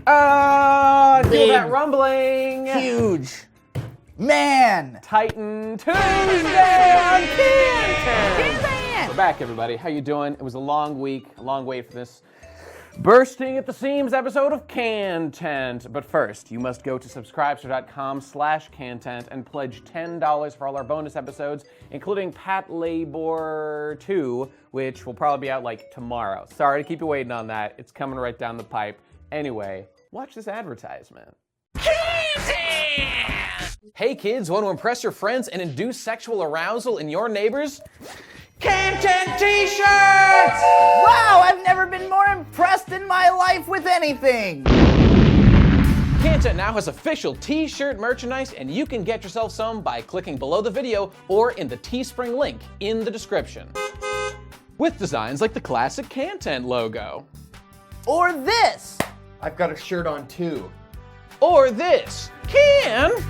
Feel that rumbling. Huge man. Titan Tuesday on KHANTEHNT. We're back, everybody. How you doing? It was a long week, a long wait for this bursting at the seams episode of KHANTEHNT. But first, you must go to subscribestar.com/KHANTEHNT and pledge $10 for all our bonus episodes, including Pat Labor 2, which will probably be out like tomorrow. Sorry to keep you waiting on that. It's coming right down the pipe. Anyway, watch this advertisement. Hey kids, want to impress your friends and induce sexual arousal in your neighbors? KHANTEHNT t-shirts! Wow, I've never been more impressed in my life with anything. KHANTEHNT now has official t-shirt merchandise, and you can get yourself some by clicking below the video or in the Teespring link in the description. With designs like the classic KHANTEHNT logo. Or this. I've got a shirt on too. Or this. KHANTEHNT!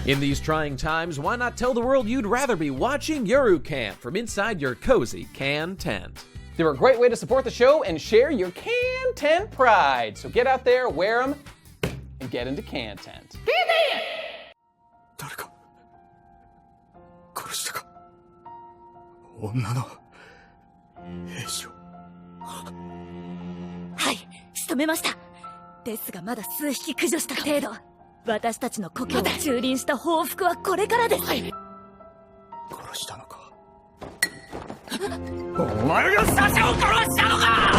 In these trying times, why not tell the world you'd rather be watching Eurocamp from inside your cozy can tent? They're a great way to support the show and share your KHANTEHNT pride. So get out there, wear them, and get into KHANTEHNT. KHANTEHNT! 誰か殺したか女の兵士をはい、仕留めました。ですがまだ数匹駆除した程度。私たちの故郷を駐輪した報復はこれからです。殺したのか。お前がサシャを殺したのか。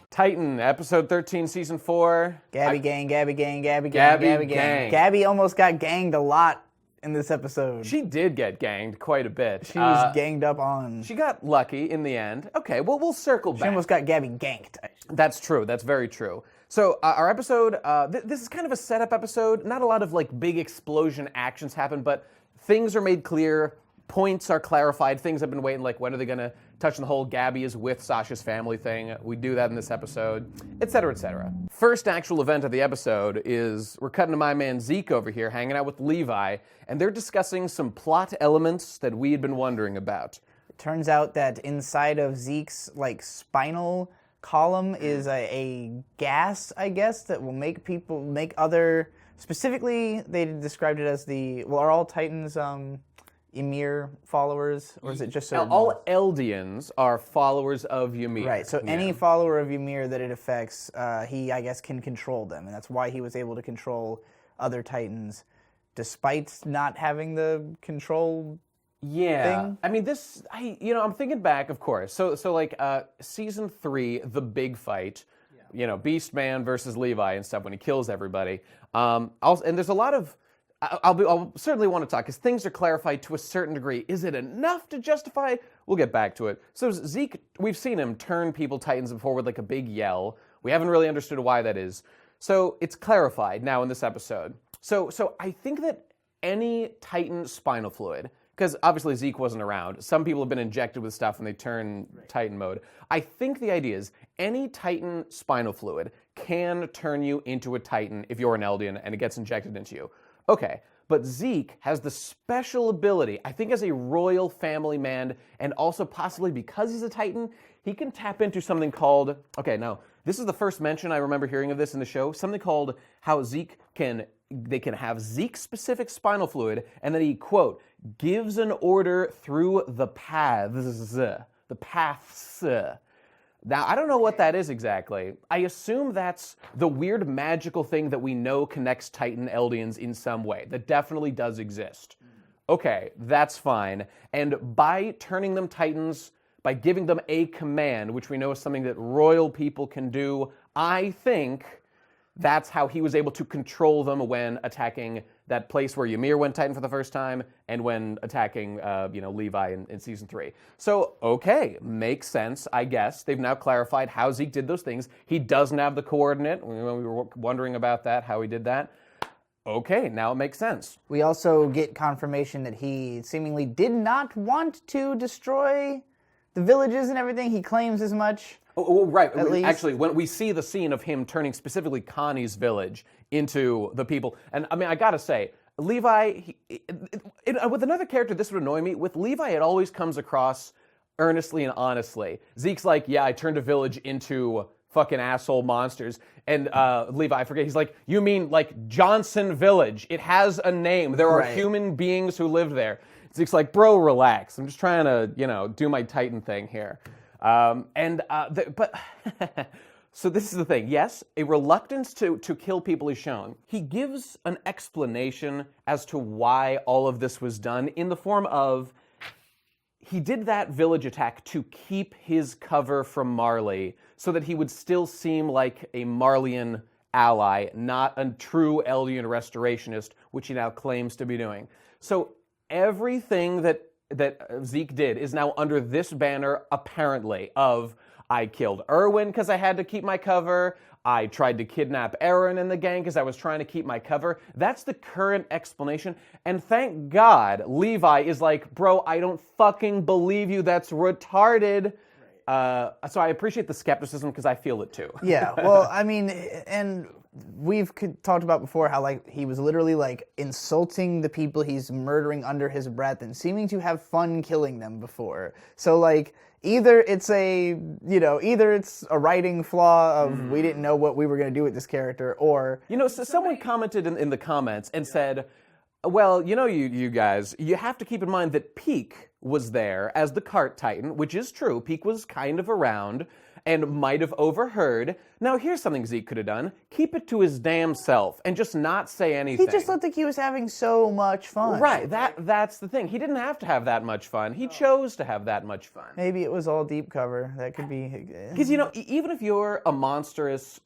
Titan, episode 13, season 4. Gabi gang, Gabi gang, Gabi Gabi gang, Gabi gang. gang. Gabi almost got ganged a lot in this episode. She did get ganged quite a bit. She was ganged up on. She got lucky in the end. Okay, well, we'll circle back. She almost got Gabi ganked. That's true. That's very true. So our episode, this is kind of a setup episode. Not a lot of like big explosion actions happen, but things are made clear. Points are clarified. Things have been waiting, like when are they going to touch on the whole Gabi is with Sasha's family thing. We do that in this episode, etc., etc. First actual event of the episode is we're cutting to my man Zeke over here, hanging out with Levi, and they're discussing some plot elements that we had been wondering about. It turns out that inside of Zeke's like spinal column is a gas, I guess, that will make other, specifically they described it as are all Titans Ymir followers, or is it just certain all ones? Eldians are followers of Ymir. Right, so any follower of Ymir that it affects, he, I guess, can control them, and that's why he was able to control other Titans, despite not having the control thing. I mean, I'm thinking back, of course. So like season 3, the big fight, Beast Man versus Levi and stuff when he kills everybody. And there's a lot of, I'll certainly want to talk because things are clarified to a certain degree. Is it enough to justify? We'll get back to it. So Zeke, we've seen him turn people Titans before with like a big yell. We haven't really understood why that is. So it's clarified now in this episode. So I think that any Titan spinal fluid, because obviously Zeke wasn't around. Some people have been injected with stuff and they turn Titan mode. I think the idea is any Titan spinal fluid can turn you into a Titan if you're an Eldian and it gets injected into you. Okay, but Zeke has the special ability, I think as a royal family man, and also possibly because he's a Titan, he can tap into something called, okay, now, this is the first mention I remember hearing of this in the show, something called how they can have Zeke-specific spinal fluid, and then he, quote, gives an order through the paths. Now, I don't know what that is exactly. I assume that's the weird magical thing that we know connects Titan Eldians in some way. That definitely does exist. Okay, that's fine. And by turning them Titans, by giving them a command, which we know is something that royal people can do, I think that's how he was able to control them when attacking that place where Ymir went Titan for the first time and when attacking, Levi in season 3. So, okay, makes sense, I guess. They've now clarified how Zeke did those things. He doesn't have the coordinate. We were wondering about that, how he did that. Okay, now it makes sense. We also get confirmation that he seemingly did not want to destroy the villages and everything. He claims as much. Oh, right. Actually, when we see the scene of him turning specifically Connie's village into the people, and I mean, I gotta say, Levi, with another character, this would annoy me. With Levi, it always comes across earnestly and honestly. Zeke's like, yeah, I turned a village into fucking asshole monsters. And Levi, I forget, he's like, you mean like Johnson Village. It has a name. There are human beings who live there. Zeke's like, bro, relax. I'm just trying to, you know, do my Titan thing here. But so this is the thing. Yes, a reluctance to kill people is shown. He gives an explanation as to why all of this was done in the form of he did that village attack to keep his cover from Marley so that he would still seem like a Marleyan ally, not a true Eldian restorationist, which he now claims to be doing. So everything that Zeke did is now under this banner, apparently, of I killed Erwin because I had to keep my cover. I tried to kidnap Eren and the gang because I was trying to keep my cover. That's the current explanation. And thank God Levi is like, bro, I don't fucking believe you. That's retarded. So I appreciate the skepticism because I feel it too. Yeah, well, I mean, and we've talked about before how like he was literally like insulting the people he's murdering under his breath and seeming to have fun killing them before. So like either it's a writing flaw of we didn't know what we were going to do with this character, or so someone commented in the comments and said, well, you guys, you have to keep in mind that Peak was there as the cart titan, which is true. Peak was kind of around and might have overheard. Now, here's something Zeke could have done. Keep it to his damn self and just not say anything. He just looked like he was having so much fun. Right, that's the thing. He didn't have to have that much fun. He chose to have that much fun. Maybe it was all deep cover. That could be... Because, even if you're a monstrous,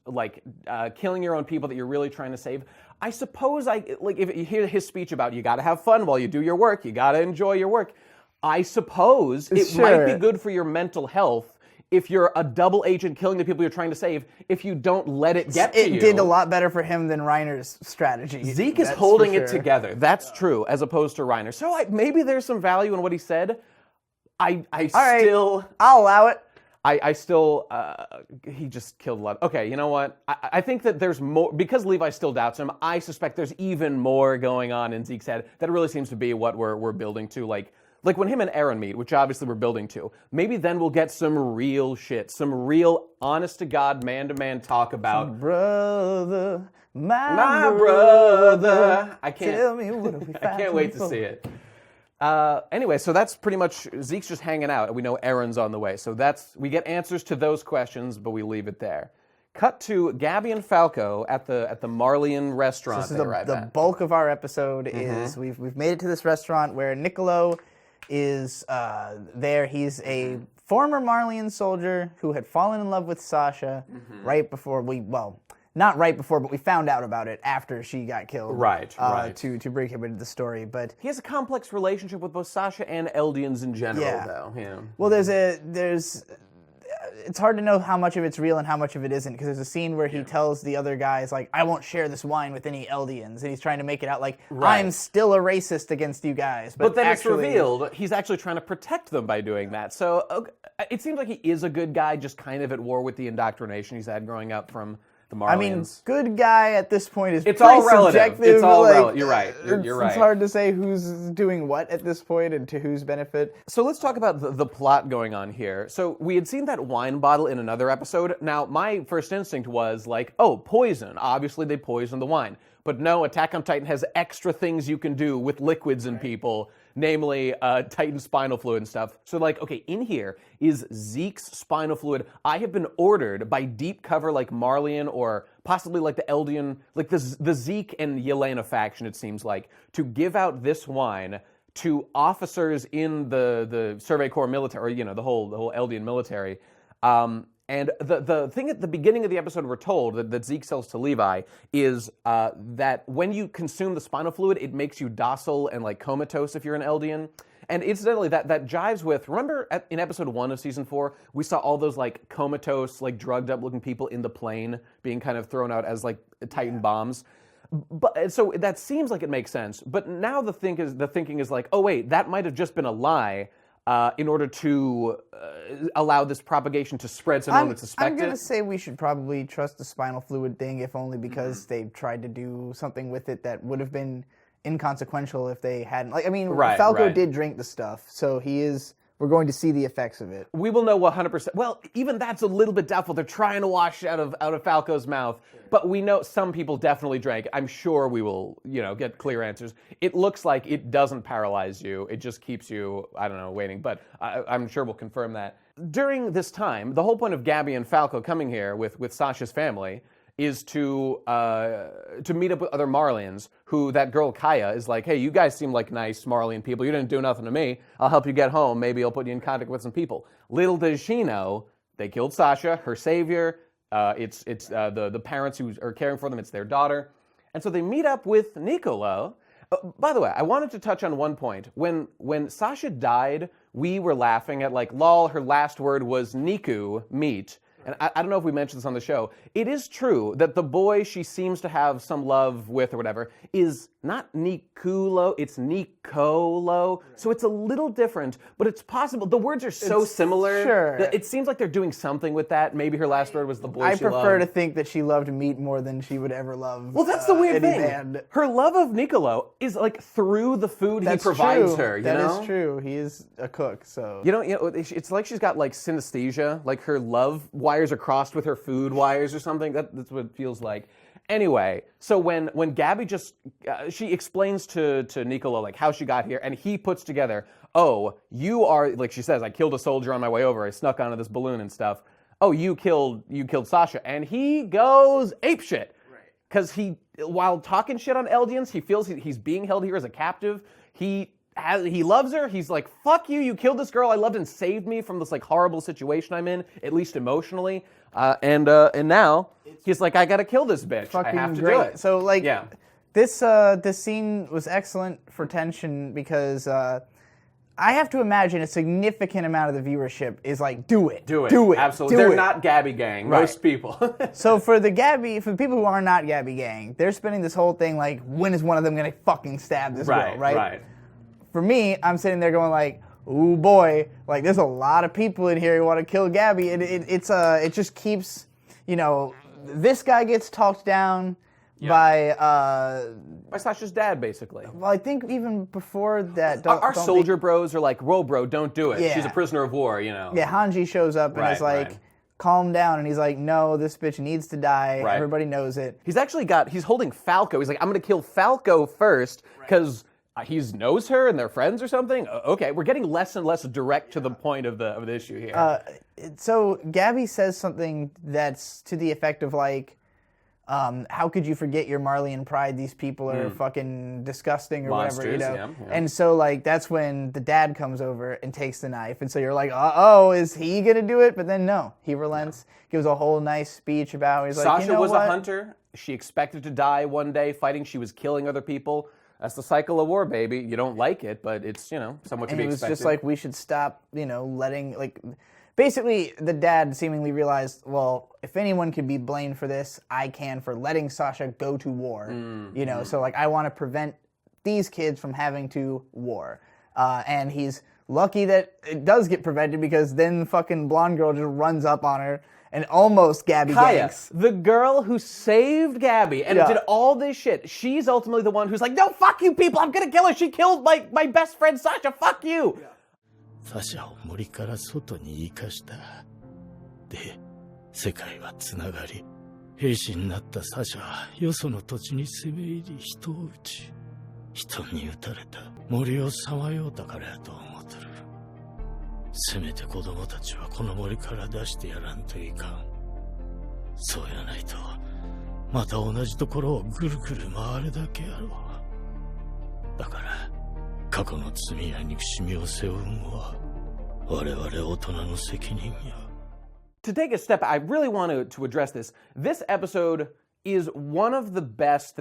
killing your own people that you're really trying to save, I suppose, if you hear his speech about you got to have fun while you do your work, you got to enjoy your work, I suppose it might be good for your mental health if you're a double agent killing the people you're trying to save, if you don't let it get to you. It did a lot better for him than Reiner's strategy. Zeke is holding it together. That's true, as opposed to Reiner. So maybe there's some value in what he said. I'll allow it. He just killed a lot. Okay, you know what? I think that there's more, because Levi still doubts him, I suspect there's even more going on in Zeke's head. That really seems to be what we're building to, like when him and Eren meet, which obviously we're building to, maybe then we'll get some real shit, some real honest-to-God, man-to-man talk about... Brother, my brother. I can't... Tell me what have we I can't wait to see it. Anyway, so that's pretty much... Zeke's just hanging out, and we know Eren's on the way. So we get answers to those questions, but we leave it there. Cut to Gabi and Falco at the Marleyan restaurant. So this is the bulk of our episode is we've made it to this restaurant where Niccolo is there. He's a former Marleyan soldier who had fallen in love with Sasha right before not right before, but we found out about it after she got killed. Right. To bring him into the story, but he has a complex relationship with both Sasha and Eldians in general, though. Yeah. Well, it's hard to know how much of it's real and how much of it isn't, because there's a scene where he tells the other guys, like, I won't share this wine with any Eldians, and he's trying to make it out like, I'm still a racist against you guys. But then it's revealed he's actually trying to protect them by doing that. So it seems like he is a good guy, just kind of at war with the indoctrination he's had growing up from the Marleyans. I mean, good guy at this point is it's pretty all relative. subjective. It's all relative. You're right. You're right. It's hard to say who's doing what at this point and to whose benefit. So let's talk about the plot going on here. So we had seen that wine bottle in another episode. Now, my first instinct was like, oh, poison. Obviously, they poisoned the wine. But no, Attack on Titan has extra things you can do with liquids and people, namely Titan spinal fluid and stuff. So okay, in here is Zeke's spinal fluid. I have been ordered by deep cover like Marleyan or possibly like the Eldian, like the Zeke and Yelena faction, it seems like, to give out this wine to officers in the Survey Corps military, or the whole Eldian military. And the thing at the beginning of the episode we're told that Zeke sells to Levi is that when you consume the spinal fluid, it makes you docile and comatose if you're an Eldian. And incidentally, that jives with, remember in episode 1 of season 4, we saw all those comatose, drugged up looking people in the plane being kind of thrown out as Titan bombs. But so that seems like it makes sense. But now the thinking is oh wait, that might have just been a lie. In order to allow this propagation to spread so no one would suspect it. I'm going to say we should probably trust the spinal fluid thing, if only because they tried to do something with it that would have been inconsequential if they hadn't. Falco did drink the stuff, so he is we're going to see the effects of it. We will know 100%. Well, even that's a little bit doubtful. They're trying to wash out of Falco's mouth, but we know some people definitely drank. I'm sure we will, get clear answers. It looks like it doesn't paralyze you. It just keeps you, I don't know, waiting. But I'm sure we'll confirm that. During this time, the whole point of Gabi and Falco coming here with Sasha's family is to meet up with other Marleyans, who that girl Kaya is like, hey, you guys seem like nice Marleyan people. You didn't do nothing to me. I'll help you get home. Maybe I'll put you in contact with some people. Little does she know, they killed Sasha, her savior. It's the parents who are caring for them. It's their daughter. And so they meet up with Niccolo. By the way, I wanted to touch on one point. When Sasha died, we were laughing at like, lol, her last word was Niku, meat. And I don't know if we mentioned this on the show. It is true that the boy she seems to have some love with or whatever is not Niccolo, it's Niccolo. So it's a little different, but it's possible. The words are so similar. Sure. That it seems like they're doing something with that. Maybe her last word was the boy I she loved. prefer to think that she loved meat more than she would ever love. Well, that's the weird any thing. man. Her love of Niccolo is like through the food he provides her. That is true. He is a cook, so. It's like she's got like synesthesia. Like her love wires are crossed with her food wires or something. That's what it feels like. Anyway, so when Gabi she explains to Niccolo like how she got here, and he puts together, oh, you are, like she says, I killed a soldier on my way over. I snuck onto this balloon and stuff. Oh, you killed Sasha, and he goes apeshit. Because he, while talking shit on Eldians, he feels he's being held here as a captive. He loves her. He's like, fuck you, you killed this girl I loved and saved me from this like horrible situation I'm in, at least emotionally. And now he's like, I gotta kill this bitch. I have to do it. So like, this scene was excellent for tension because I have to imagine a significant amount of the viewership is like, do it. Absolutely. They're not Gabi gang, most people. So for the people who are not Gabi gang, they're spending this whole thing like, when is one of them gonna fucking stab this girl, right? Right. For me, I'm sitting there going like, ooh boy, like there's a lot of people in here who want to kill Gabi, and it just keeps, this guy gets talked down by Sasha's dad, basically. Well, I think even before that, our soldier bros are like, whoa, bro, don't do it. Yeah. She's a prisoner of war, Yeah, Hanji shows up and is like, calm down, and he's like, no, this bitch needs to die. Everybody knows it. He's holding Falco. He's like, I'm gonna kill Falco first because he knows her and they're friends or something? Okay, we're getting less and less direct to the point of the issue here. So Gabi says something that's to the effect of like, how could you forget your Marleyan pride? These people are fucking disgusting or Monsters, whatever, yeah. And so like that's when the dad comes over and takes the knife, and so you're like, uh-oh, is he gonna do it? But then no, he relents, gives a whole nice speech about, he's like, Sasha was a hunter. She expected to die one day fighting. She was killing other people. That's the cycle of war, baby. You don't like it, but it's, somewhat to be expected. And it was just like, we should stop, letting, like, basically the dad seemingly realized, well, if anyone can be blamed for this, I can, for letting Sasha go to war. So like, I want to prevent these kids from having to war. And he's lucky that it does get prevented, because then fucking blonde girl just runs up on her and almost Gabi gangs. The girl who saved Gabi and did all this shit, she's ultimately the one who's like, no, fuck you people, I'm gonna kill her. She killed my best friend Sasha, fuck you. サシャを森から外に生かした。で、世界はつながり、兵士になったサシャはよその土地に攻め入り人を撃ち、人に撃たれた。森をさまようたからやと思うとる。せめて子供たちはこの森から出してやらんといかん。そうやないと、また同じところをぐるぐる回るだけやろう。だから、過去の罪や憎しみを背負うんは、我々大人の責任や。To take a step, I really want to address this. This episode is one of the best.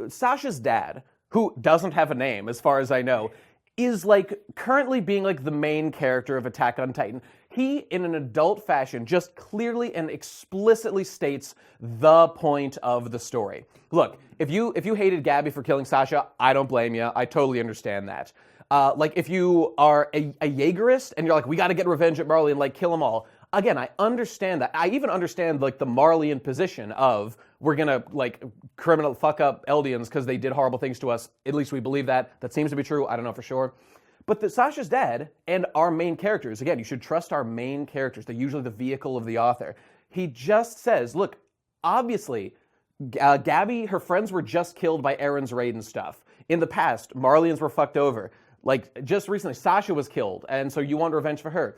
Sasha's dad, who doesn't have a name as far as I know, is like currently being like the main character of Attack on Titan. He, in an adult fashion, just clearly and explicitly states the point of the story. Look, if you hated Gabi for killing Sasha, I don't blame you. I totally understand that. Like if you are a Jaegerist and you're like, we got to get revenge at Marleyan, like kill them all. Again, I understand that. I even understand like the Marleyan position of, we're gonna like criminal fuck up Eldians because they did horrible things to us. At least we believe that. That seems to be true. I don't know for sure. But Sasha's dead, and our main characters, again, you should trust our main characters. They're usually the vehicle of the author. He just says, look, obviously, Gabi, her friends were just killed by Eren's raid and stuff. In the past, Marleyans were fucked over. Like, just recently, Sasha was killed, and so you want revenge for her.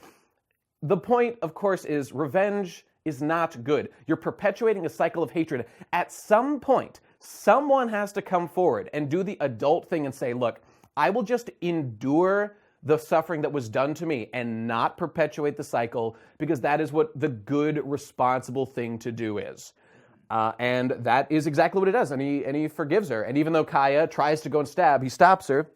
The point, of course, is revenge is not good. You're perpetuating a cycle of hatred. At some point, someone has to come forward and do the adult thing and say, look, I will just endure the suffering that was done to me and not perpetuate the cycle, because that is what the good, responsible thing to do is. And that is exactly what it does, and he forgives her. And even though Kaya tries to go and stab, he stops her,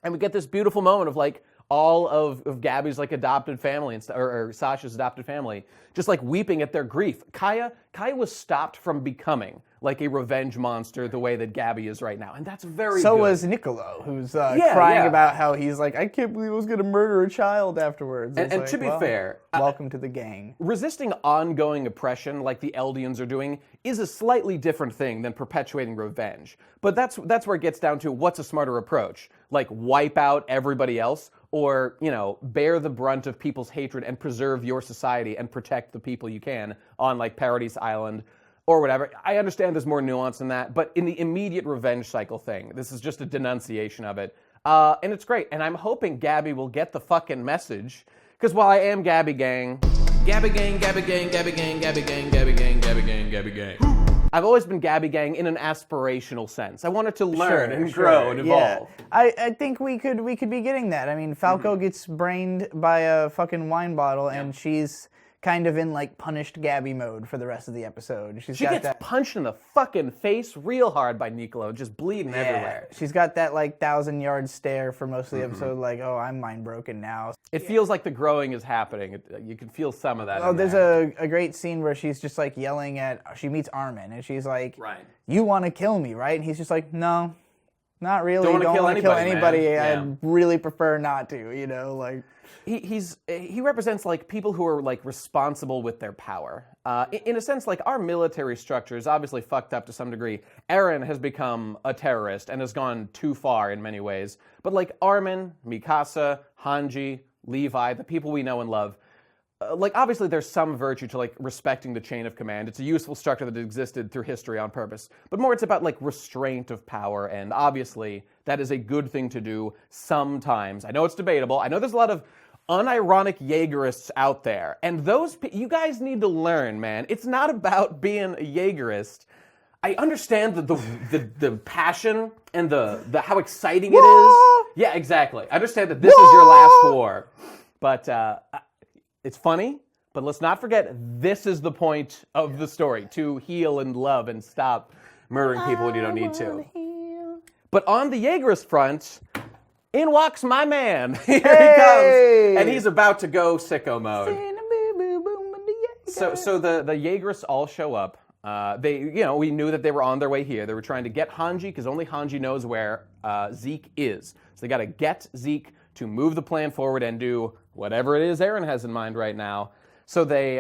and we get this beautiful moment of like all of Gabi's like adopted family and or Sasha's adopted family just like weeping at their grief. Kaya was stopped from becoming like a revenge monster the way that Gabi is right now, and that's very So good. was Niccolo, who's crying about how he's like, I can't believe I was going to murder a child afterwards. And like, to be fair, welcome to the gang. resisting ongoing oppression like the Eldians are doing is a slightly different thing than perpetuating revenge. But that's where it gets down to what's a smarter approach. Like wipe out everybody else, or, you know, bear the brunt of people's hatred and preserve your society and protect the people you can on like Paradise Island or whatever. I understand there's more nuance in that, but in the immediate revenge cycle thing, this is just a denunciation of it. And it's great. And I'm hoping Gabi will get the fucking message, because while I am Gabi Gang, Gabi Gang, Gabi Gang, Gabi Gang, Gabi Gang, Gabi Gang, Gabi Gang, Gabi Gang, I've always been Gabi Gang in an aspirational sense. I wanted to learn and grow and evolve. Yeah. I think we could be getting that. I mean, Falco gets brained by a fucking wine bottle, and she's kind of in like punished Gabi mode for the rest of the episode. She gets punched in the fucking face real hard by Niccolo, just bleeding everywhere. She's got that like 1,000-yard stare for most of the episode, like, oh, I'm mind broken now. It feels like the growing is happening. You can feel some of that. Oh, there's a great scene where she's just like yelling at, she meets Armin, and she's like, right. You want to kill me, right? And he's just like, no, not really. Don't want to kill anybody. I'd really prefer not to, you know, like. He represents like people who are like responsible with their power. In a sense, like our military structure is obviously fucked up to some degree. Eren has become a terrorist and has gone too far in many ways. But like Armin, Mikasa, Hanji, Levi, the people we know and love, like obviously there's some virtue to like respecting the chain of command. It's a useful structure that existed through history on purpose. But more it's about like restraint of power, and obviously that is a good thing to do sometimes. I know it's debatable. I know there's a lot of unironic Jeagerists out there, and those you guys need to learn, man. It's not about being a Jeagerist. I understand the passion and the how exciting it is. Yeah, exactly. I understand that this is your last war, but it's funny. But let's not forget, this is the point of the story: to heal and love and stop murdering people when you don't need to. But on the Jeagerist front, in walks my man. Here he comes, and he's about to go sicko mode. So the Jeagerists all show up. We knew that they were on their way here. They were trying to get Hanji, because only Hanji knows where Zeke is. So they got to get Zeke to move the plan forward and do whatever it is Eren has in mind right now. So they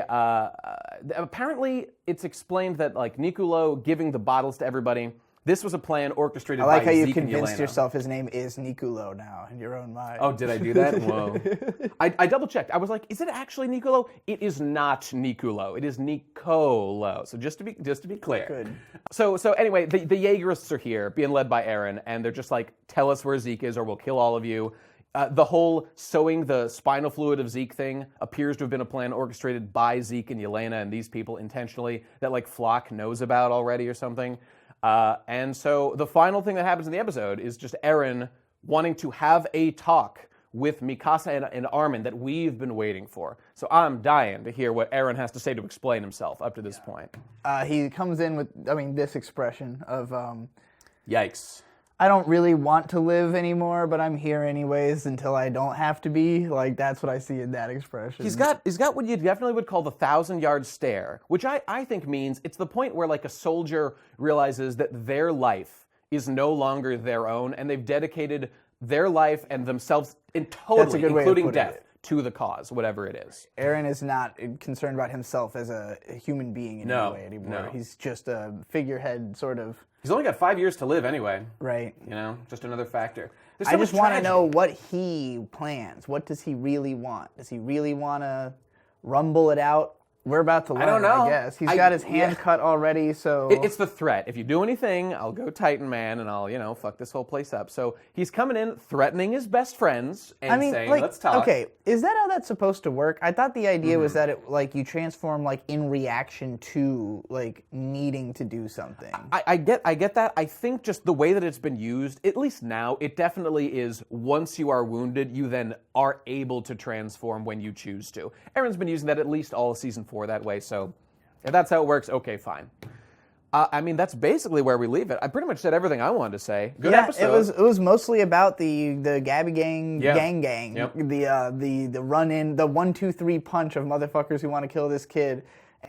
apparently it's explained that like Niccolo giving the bottles to everybody. This was a plan orchestrated by Zeke. I like how you Zeke convinced yourself his name is Niccolo now in your own mind. Oh, did I do that? Whoa. I double-checked. I was like, is it actually Niccolo? It is not Niccolo. It is Niccolo. So just to be clear. Good. So anyway, the Jeagerists are here, being led by Eren, and they're just like, tell us where Zeke is or we'll kill all of you. The whole sewing the spinal fluid of Zeke thing appears to have been a plan orchestrated by Zeke and Yelena and these people intentionally that like Flock knows about already or something. And so the final thing that happens in the episode is just Eren wanting to have a talk with Mikasa and Armin that we've been waiting for. So I'm dying to hear what Eren has to say to explain himself up to this point. He comes in with, this expression of, Yikes. I don't really want to live anymore, but I'm here anyways until I don't have to be. Like, that's what I see in that expression. He's got what you definitely would call the 1,000-yard stare, which I think means it's the point where like a soldier realizes that their life is no longer their own, and they've dedicated their life and themselves, including death, to the cause, whatever it is. Eren is not concerned about himself as a human being in any way anymore. No. He's just a figurehead, sort of. He's only got 5 years to live anyway. Right. You know, just another factor. There's I so just much want to tragedy. know what he plans. What does he really want? Does he really want to rumble it out? We're about to learn, don't know. I guess. He's got his hand cut already, so... It's the threat. If you do anything, I'll go Titan Man and I'll, you know, fuck this whole place up. So he's coming in, threatening his best friends and saying, let's talk. Okay, is that how that's supposed to work? I thought the idea was Mm-hmm. that it, like, you transform, like, in reaction to, like, needing to do something. I get that. I think just the way that it's been used, at least now, it definitely is once you are wounded, you then are able to transform when you choose to. Eren's been using that at least all of season 4 that way, so if that's how it works, okay, fine. I mean, that's basically where we leave it. I pretty much said everything I wanted to say. Good episode. It was mostly about the Gabi gang Yep. the run in, the 1, 2, 3 punch of motherfuckers who want to kill this kid.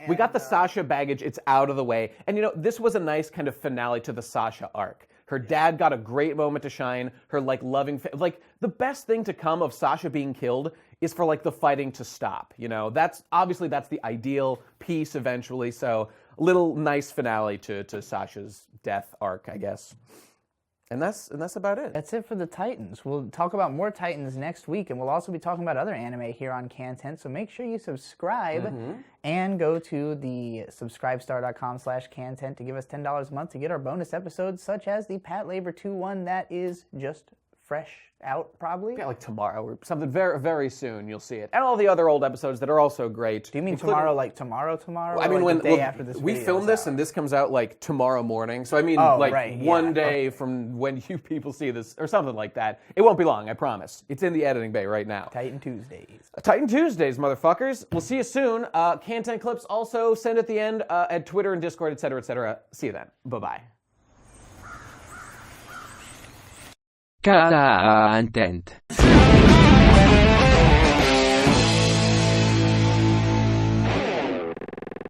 We got the Sasha baggage. It's out of the way. And, you know, this was a nice kind of finale to the Sasha arc. Her dad got a great moment to shine. Her, like, loving... Like, the best thing to come of Sasha being killed is for, like, the fighting to stop, you know? That's the ideal peace eventually. So, a little nice finale to Sasha's death arc, I guess. And that's about it. That's it for the Titans. We'll talk about more Titans next week, and we'll also be talking about other anime here on KHANTENT, so make sure you subscribe and go to the subscribestar.com/KHANTENT to give us $10 a month to get our bonus episodes, such as the Pat Labor 2-1 that is just fresh out, probably. Yeah, like tomorrow or something very, very soon, you'll see it. And all the other old episodes that are also great. Do you mean tomorrow, like tomorrow? I mean, or when like the day after this we video film is this out? and this comes out like tomorrow morning, so I mean one day from when you people see this or something like that. It won't be long, I promise. It's in the editing bay right now. Titan Tuesdays. Titan Tuesdays, motherfuckers. We'll see you soon. KHANTENT clips also send at the end at Twitter and Discord, etc., etc. See you then. Bye-bye. KHANTENT.